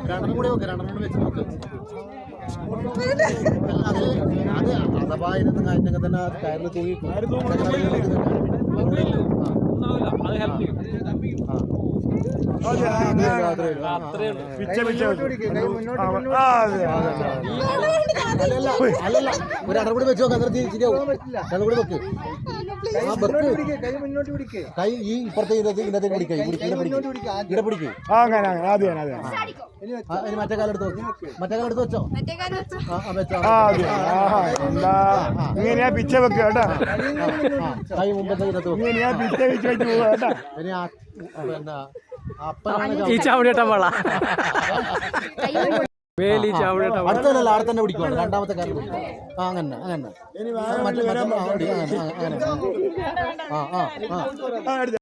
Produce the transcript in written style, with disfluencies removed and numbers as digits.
രണ്ടെണ്ണം കൂടി വെക്ക്, രണ്ടെണ്ണം കൂടി വെച്ച് നോക്ക്. അത് അഥവാ ഇരുന്ന് കഴിഞ്ഞൊക്കെ തന്നെ കയറിൽ തൂങ്ങി അല്ലല്ല, ഒരു അടർ കൂടി വെച്ച് നോക്ക്. അന്നേരം ശരിയാവും. രണ്ടും കൂടി വെക്ക്. കൈ ഈ ഇപ്പുറത്തെ ഇന്നത്തെ പിടിക്കുക, ഇവിടെ പിടിക്കുക. മറ്റേ കാലെടുത്ത് വെച്ചു, മറ്റേ കാലെടുത്ത് വെച്ചോ. ഇങ്ങനെയാ പിച്ച വെക്കുക കേട്ടോ. കൈ മുമ്പത്തെ ഇന്നത്തെ ഇങ്ങനെയാ പിച്ച വെച്ച് വെച്ച് പോവാ കേട്ടോ. പിന്നെ ഈ ചാവടിയിട്ടാ പോള വേലി ചാവടിയിട്ടാ അടുത്തല്ല, അവിടെ തന്നെ പിടിക്കുവാണ്. രണ്ടാമത്തെ കാര്യം അങ്ങനെ അങ്ങനെ.